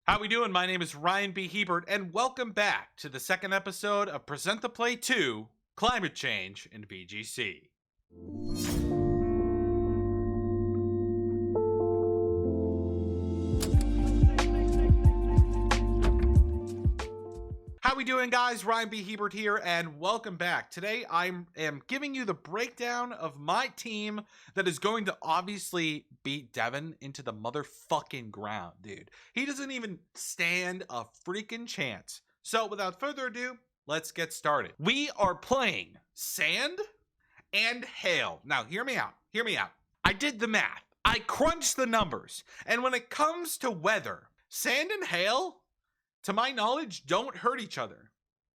How we doing? My name is Ryan B Hebert, and welcome back to the second episode of Present the Play 2, Climate Change in VGC. How we doing, guys? Ryan B Hebert here, and welcome back. Today, I am giving you the breakdown of my team that is going to obviously beat Devyn into the motherfucking ground, dude. He doesn't even stand a freaking chance. So, without further ado, let's get started. We are playing sand and hail. Now, hear me out. Hear me out. I did the math. I crunched the numbers. And when it comes to weather, sand and hail, to my knowledge, don't hurt each other.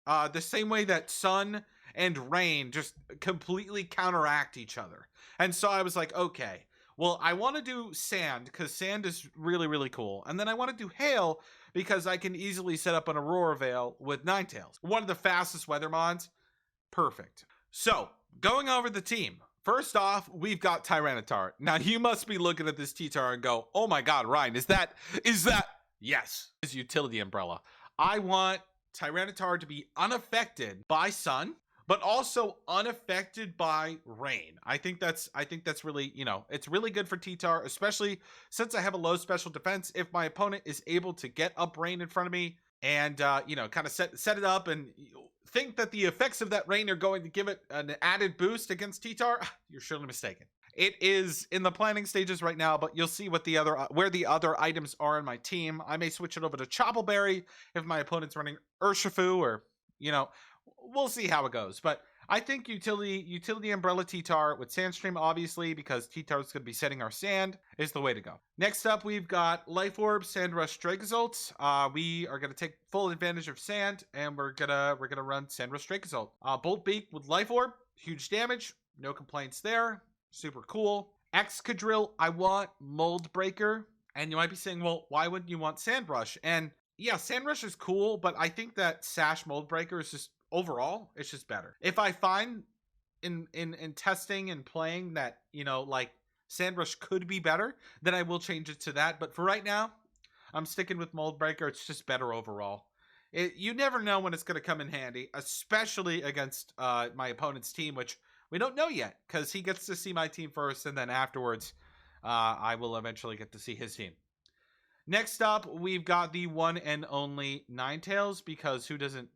The same way that sun and rain just completely counteract each other. And so I was like, okay, well, I want to do sand because sand is really, really cool. And then I want to do hail because I can easily set up an Aurora Veil with Ninetales. One of the fastest weather mods. Perfect. So, going over the team. First off, we've got Tyranitar. Now, you must be looking at this T-Tar and go, oh my god, Ryan, is that... Yes, is utility umbrella. I want Tyranitar to be unaffected by sun, but also unaffected by rain. I think that's really, it's really good for T-Tar, especially since I have a low special defense. If my opponent is able to get up rain in front of me and, kind of set it up and think that the effects of that rain are going to give it an added boost against T-Tar, you're surely mistaken. It is in the planning stages right now, but you'll see what where the other items are in my team. I may switch it over to Choppleberry if my opponent's running Urshifu, or, we'll see how it goes. But I think utility umbrella T-Tar with Sandstream, obviously, because T-Tar is going to be setting our sand, is the way to go. Next up, we've got Life Orb, Sandrush, Dracozolt. We are going to take full advantage of sand, and we're gonna run Sandrush, Dracozolt. Bolt Beak with Life Orb, huge damage, no complaints there. Super cool. Excadrill, I want Mold Breaker. And you might be saying, well, why wouldn't you want Sandrush? And yeah, Sandrush is cool, but I think that Sash Mold Breaker is just, overall, it's just better. If I find in testing and playing that, Sandrush could be better, then I will change it to that. But for right now, I'm sticking with Mold Breaker. It's just better overall. You never know when it's going to come in handy, especially against my opponent's team, which we don't know yet, because he gets to see my team first, and then afterwards, I will eventually get to see his team. Next up, we've got the one and only Ninetales, because who doesn't,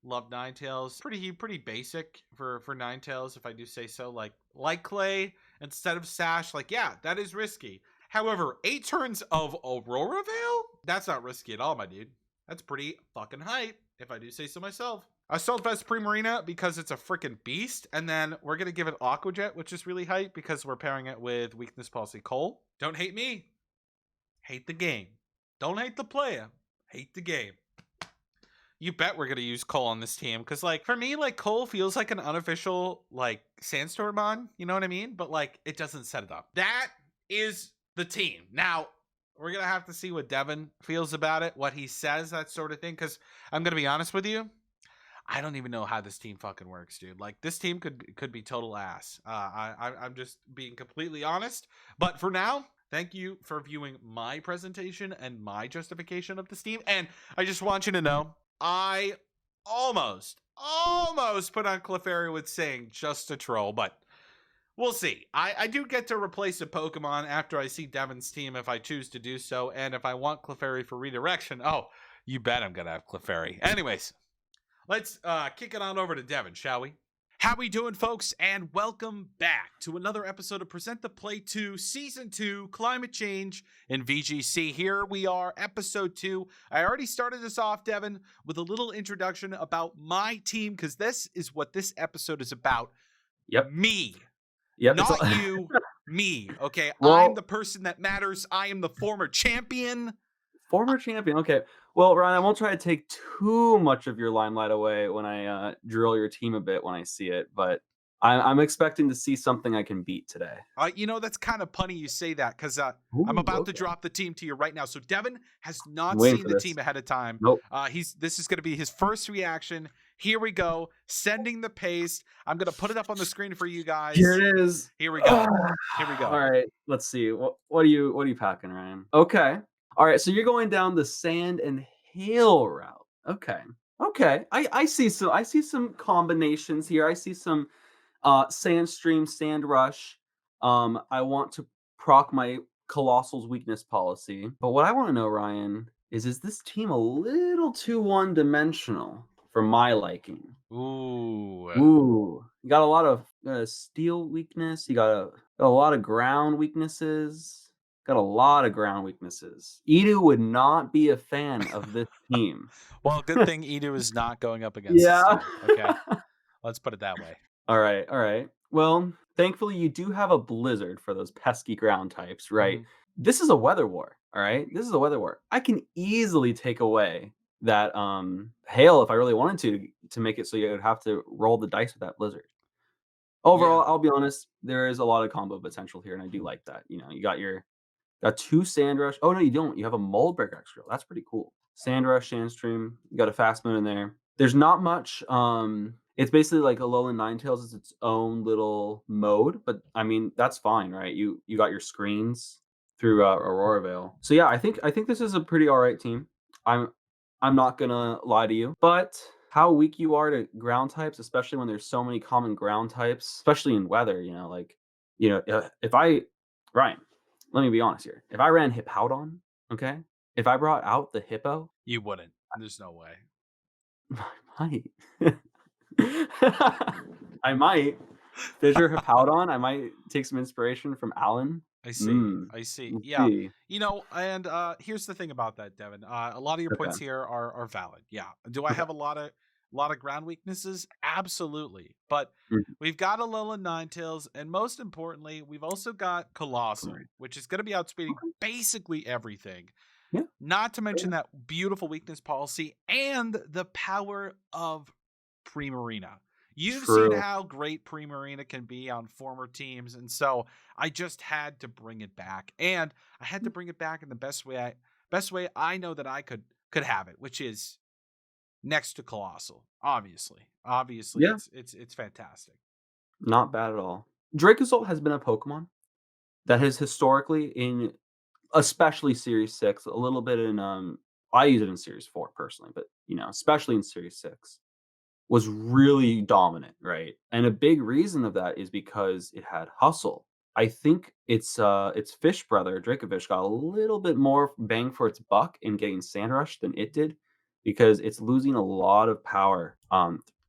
love Ninetales? Pretty basic for Ninetales, if I do say so. Like Clay instead of Sash, yeah, that is risky. However, 8 turns of Aurora Veil? That's not risky at all, my dude. That's pretty fucking hype, if I do say so myself. Assault Vest Primarina because it's a freaking beast. And then we're going to give it Aqua Jet, which is really hype because we're pairing it with Weakness Policy Cole. Don't hate me. Hate the game. Don't hate the player. Hate the game. You bet we're going to use Cole on this team. Because, for me, Cole feels like an unofficial, Sandstorm mon. You know what I mean? But, it doesn't set it up. That is the team. Now, we're going to have to see what Devyn feels about it, what he says, that sort of thing. Because I'm going to be honest with you. I don't even know how this team fucking works, dude. This team could be total ass. I'm just being completely honest. But for now, thank you for viewing my presentation and my justification of this team. And I just want you to know, I almost put on Clefairy with Sing just to troll, but we'll see. I do get to replace a Pokemon after I see Devyn's team if I choose to do so. And if I want Clefairy for redirection, oh, you bet I'm going to have Clefairy. Anyways. Let's kick it on over to Devyn, shall we? How we doing, folks? And welcome back to another episode of Present the Play 2, Season 2, Climate Change in VGC. Here we are, Episode 2. I already started this off, Devyn, with a little introduction about my team, because this is what this episode is about. Yep. Me. Yep. Not you, me. Okay, well, I'm the person that matters. I am the former champion. Former champion, okay. Well, Ryan, I won't try to take too much of your limelight away when I drill your team a bit when I see it, but I'm expecting to see something I can beat today. That's kind of punny you say that, because I'm about to drop the team to you right now. So Devyn has not Waiting seen the team ahead of time. Nope. This is going to be his first reaction. Here we go. Sending the paste. I'm going to put it up on the screen for you guys. Here it is. Here we go. Here we go. All right. Let's see. What are you packing, Ryan? Okay. All right, so you're going down the sand and hail route. Okay. Okay. I see some combinations here. I see some Sandstream, Sand Rush. I want to proc my Colossal's weakness policy. But what I want to know, Ryan, is this team a little too one-dimensional for my liking? Ooh. Ooh, you got a lot of steel weakness. You got a lot of ground weaknesses. Got a lot of ground weaknesses. Edu would not be a fan of this team. Well, good thing Edu is not going up against this Yeah. team. Okay, let's put it that way. All right, all right. Well, thankfully, you do have a blizzard for those pesky ground types, right? Mhm. This is a weather war, all right? This is a weather war. I can easily take away that hail if I really wanted to make it so you would have to roll the dice with that blizzard. Yeah. Overall, I'll be honest, there is a lot of combo potential here, and I do like that. You know, you got two Sand Rush. Oh no, you don't. You have a Mold Breaker extra. That's pretty cool. Sand Rush, Sandstream. You got a Fast Moon in there. There's not much. It's basically like Alolan Ninetales is its own little mode, but I mean that's fine, right? You got your screens through Aurora Veil. So yeah, I think this is a pretty all right team. I'm I'm not gonna lie to you, but how weak you are to ground types, especially when there's so many common ground types, especially in weather. If I Ryan, let me be honest here. If I ran Hippowdon, okay, if I brought out the hippo, You wouldn't. There's no way. I might. I might. Fissure Hippowdon. I might take some inspiration from Alan. I see. Mm. I see. Let's Yeah. see. And here's the thing about that, Devin. A lot of your Okay. points here are valid. Yeah. Do I Okay. have a lot of ground weaknesses? Absolutely. But Mhm. we've got Alolan Ninetales, and most importantly, we've also got Colossal, Great. which is going to be outspeeding Okay. basically everything. Yeah. Not to Yeah. mention that beautiful weakness policy and the power of Primarina. You've seen True. how great Primarina can be on former teams, and so I just had to bring it back. And I had to bring it back in the best way I know that I could have it, which is next to Colossal. Obviously. Obviously Yeah. it's fantastic. Not bad at all. Dracozolt has been a Pokemon that has historically in especially Series 6, a little bit in I use it in Series 4 personally, but especially in Series 6 was really dominant, right? And a big reason of that is because it had hustle. I think its fish brother, Dracovish, got a little bit more bang for its buck in getting Sandrush than it did because it's losing a lot of power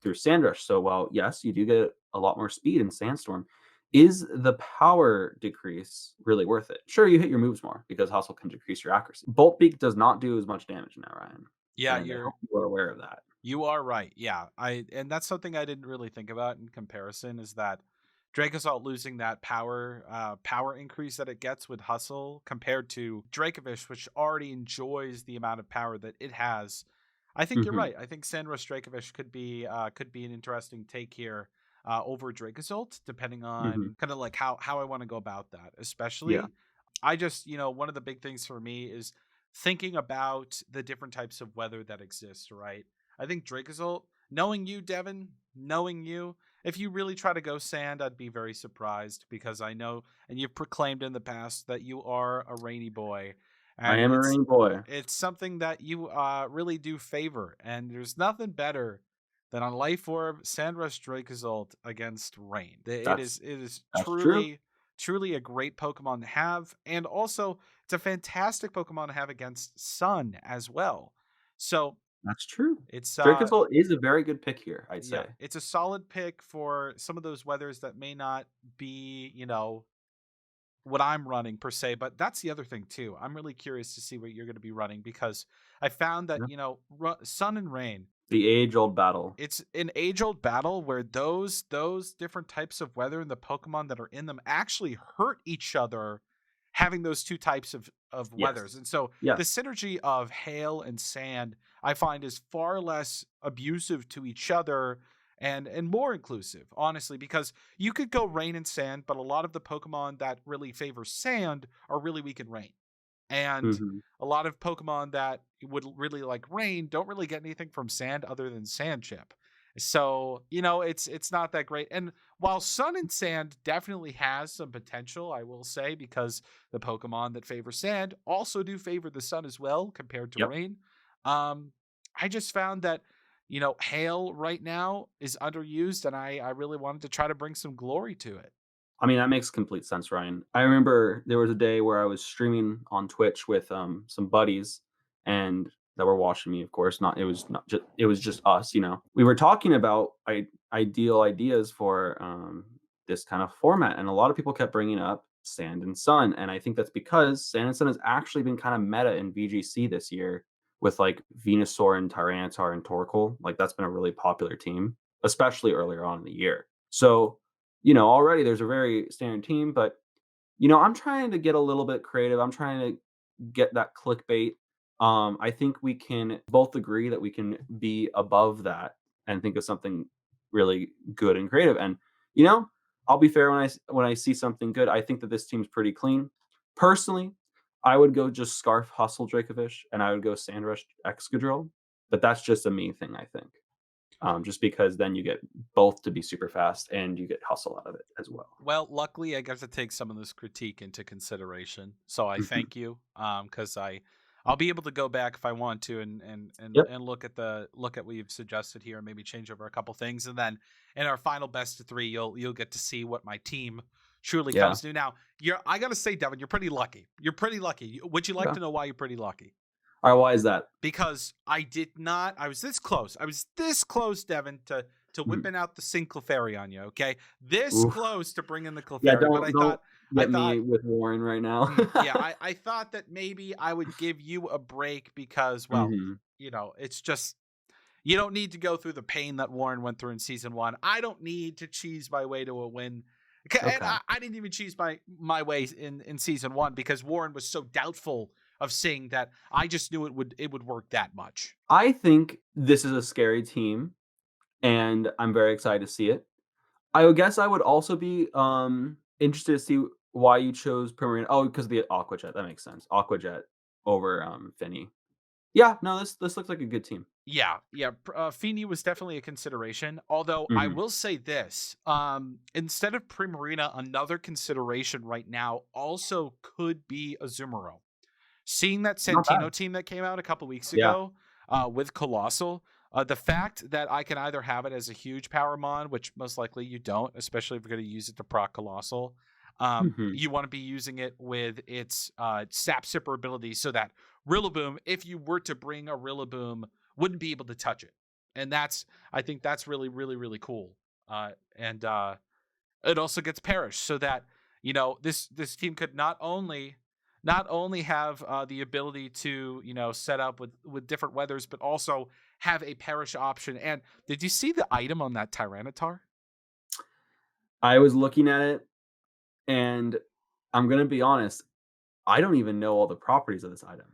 through Sandrush. So while yes, you do get a lot more speed in Sandstorm, is the power decrease really worth it? Sure, you hit your moves more because hustle can decrease your accuracy. Bolt Beak does not do as much damage now, Ryan. Yeah, And I you're hope you are aware of that. You are right. Yeah. And that's something I didn't really think about in comparison is that Dracozolt losing that power increase that it gets with hustle compared to Dracovish, which already enjoys the amount of power that it has. I think you're Hmm. right. I think Sandrush Dracovish could be an interesting take here over Dracozolt, depending Hmm. on kind of like how I want to go about that. Yeah, Especially I just, one of the big things for me is thinking about the different types of weather that exist, right? I think Dracozolt, knowing you, Devin, knowing you, if you really try to go sand, I'd be very surprised because I know, and you've proclaimed in the past that you are a rainy boy, I and am a it's rain boy. it's something that you really do favor, and there's nothing better than a Life Orb Sandrush Dracozolt against rain. It That's is it is that's true. truly a great Pokemon to have, and also it's a fantastic Pokemon to have against Sun as well. So That's true. it's Dracozolt is a very good pick here, I'd yeah, say. it's a solid pick for some of those weathers that may not be, what I'm running per se, but that's the other thing too. I'm really curious to see what you're going to be running because I found that, Yeah. sun and rain, The age-old battle. it's an age-old battle where those different types of weather and the Pokemon that are in them actually hurt each other having those two types of weathers. Yes. And so the Yes. synergy of hail and sand I find is far less abusive to each other and more inclusive, honestly, because you could go rain and sand, but a lot of the Pokemon that really favor sand are really weak in rain. And Mhm. a lot of Pokemon that would really like rain don't really get anything from sand other than sand chip. So, it's not that great. And while Sun and Sand definitely has some potential, I will say, because the Pokemon that favor Sand also do favor the Sun as well compared to Yep. Rain. Um, I just found that, Hail right now is underused, and I really wanted to try to bring some glory to it. I mean, that makes complete sense, Ryan. I remember there was a day where I was streaming on Twitch with some buddies and that were watching me, of course. Not it was just us, you know. We were talking about ideal ideas for this kind of format, and a lot of people kept bringing up Sand and Sun, and I think that's because Sand and Sun has actually been kind of meta in VGC this year with like Venusaur and Tyranitar and Torkoal. Like that's been a really popular team, especially earlier on in the year. So already there's a very standard team, but I'm trying to get a little bit creative. I'm trying to get that clickbait. I think we can both agree that we can be above that and think of something really good and creative. And you know, I'll be fair when I see something good. I think that this team's pretty clean. Personally, I would go just Scarf Hustle Dracovish, and I would go Sandrush Excadrill. But that's just a me thing, I think. Just because then you get both to be super fast and you get hustle out of it as well. Well, luckily, I got to take some of this critique into consideration, so I Mhm. thank you. Because I'll be able to go back if I want to Yep. and look at what you've suggested here and maybe change over a couple things, and then in our final best of three, you'll get to see what my team truly Yeah. comes to. Now, I gotta say, Devin, you're pretty lucky. You're pretty lucky. Would you like Yeah. to know why you're pretty lucky? All right. Why is that? Because I did not. I was this close. I was this close, Devin, to Mhm. whipping out the Sing Clefairy on you. Okay, this Oof. close to bringing the Yeah. Clefairy, but Don't I get thought, me with Warren right now. yeah, I thought that maybe I would give you a break because, well, Hmm. it's just you don't need to go through the pain that Warren went through in season one. I don't need to cheese my way to a win. And Okay. I didn't even cheese my way in season one because Warren was so doubtful of Sing that I just knew it would work that much. I think this is a scary team, and I'm very excited to see it. I would guess I would also be interested to see why you chose Primarina. Oh, because of the Aqua Jet. That makes sense. Aqua Jet over Finny. Yeah. No, this looks like a good team. Yeah, yeah. Feeney was definitely a consideration. Although I Hmm. will say this: instead of Primarina, another consideration right now also could be Azumarill. Seeing that Not Santino bad. team that came out a couple weeks Yeah. ago with Colossal, the fact that I can either have it as a huge power mon, which most likely you don't, especially if you're going to use it to proc Colossal. Mhm. You want to be using it with its Sap Sipper ability so that Rillaboom, if you were to bring a Rillaboom, wouldn't be able to touch it. And I think that's really, really, really cool. And It also gets Perish so that this team could not only have the ability to set up with different weathers, but also have a Perish option. And did you see the item on that Tyranitar? I was looking at it, and I'm gonna be honest, I don't even know all the properties of this item.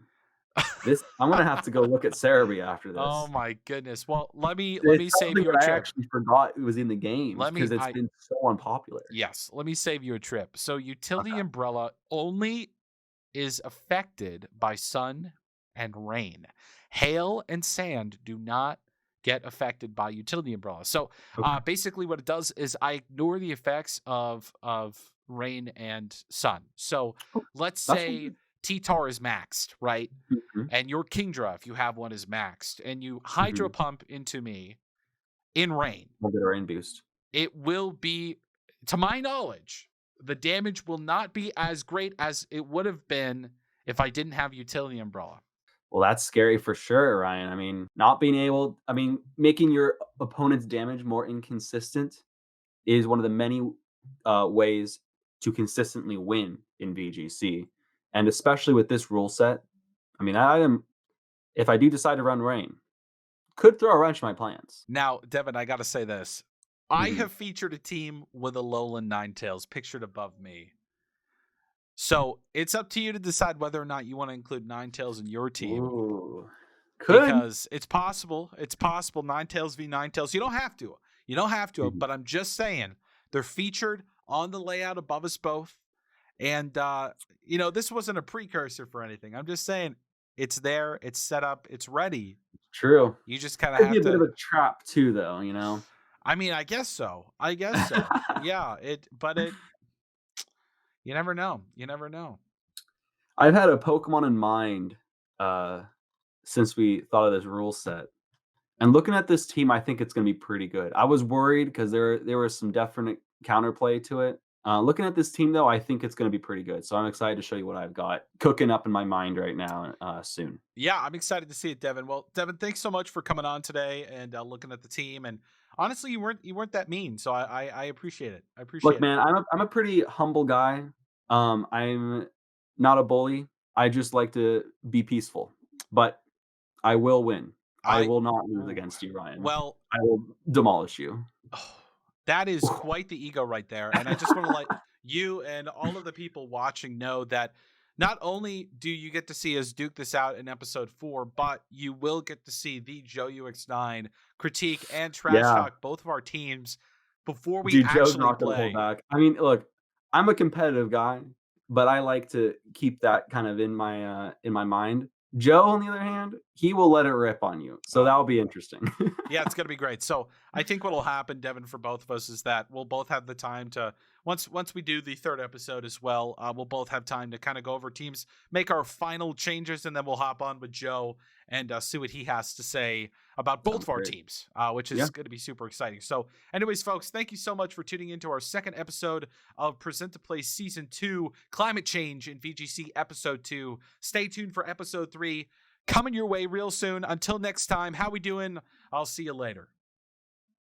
This I'm gonna have to go look at Cerebi after Oh this. my goodness. Well, let me It's save something you a that I trip. actually forgot it was in the games Let me because 'cause it's I been so unpopular. Yes, let me save you a trip. So Utility Okay. Umbrella only is affected by sun and rain. Hail and sand do not get affected by utility umbrella. So Okay. basically, what it does is I ignore the effects of rain and sun. So Okay. let's That's all say good. T-Tar is maxed, right? Mhm. And your Kingdra, if you have one, is maxed, and you Hydro Mhm. Pump into me in rain. We'll get our rain boost. It will be, to my knowledge, the damage will not be as great as it would have been if I didn't have utility umbrella. Well, that's scary for sure, Ryan. Not being able making your opponent's damage more inconsistent is one of the many ways to consistently win in VGC. And especially with this rule set, that item, if I do decide to run rain, could throw a wrench in my plans. Now, Devin, I got to say this. I Hmm. have featured a team with a Alolan Ninetales pictured above me. So it's up to you to decide whether or not you want to include Ninetales in your team Ooh. Could. because it's possible. It's possible Ninetales v Ninetales. You don't have to. You don't have to, Mhm. but I'm just saying they're featured on the layout above us both. And this wasn't a precursor for anything. I'm just saying it's there, it's set up, it's ready. True. You just kind of Could be have a bit of to. a trap too, though, you know? I mean, I guess so. I guess so. Yeah. But you never know. You never know. I've had a Pokemon in mind, uh, since we thought of this rule set. And looking at this team, I think it's gonna be pretty good. I was worried because there was some definite counterplay to it. Looking at this team, though, I think it's gonna be pretty good. So I'm excited to show you what I've got cooking up in my mind right now, soon. Yeah, I'm excited to see it, Devin. Well, Devin, thanks so much for coming on today and looking at the team. And honestly, you weren't that mean, so I appreciate it. I Look, appreciate it. man, I'm a pretty humble guy. I'm not a bully. I just like to be peaceful, but I will win. I I will not lose Ooh, against you, Ryan. well, I will demolish you. oh, that is quite the ego right there. And I just want to let you and all of the people watching know that not only do you get to see us duke this out in episode 4, but you will get to see the Joe UX9 critique and trash Yeah. talk both of our teams before we Dude, Joe's actually not gonna hold play. back. I mean, look, I'm a competitive guy, but I like to keep that kind of in my mind. Joe, on the other hand, he will let it rip on you, so Oh, that'll be interesting. yeah, it's gonna be great. So I think what'll happen, Devin, for both of us is that we'll both have the time to once we do the third episode as well. We'll both have time to kind of go over teams, make our final changes, and then we'll hop on with Joe and see what he has to say about both Sounds of our great. teams, which Yeah, is going to be super exciting. So, anyways, folks, thank you so much for tuning into our second episode of Present to Play Season 2, Climate Change in VGC Episode 2. Stay tuned for Episode 3 coming your way real soon. Until next time, how we doing? I'll see you later.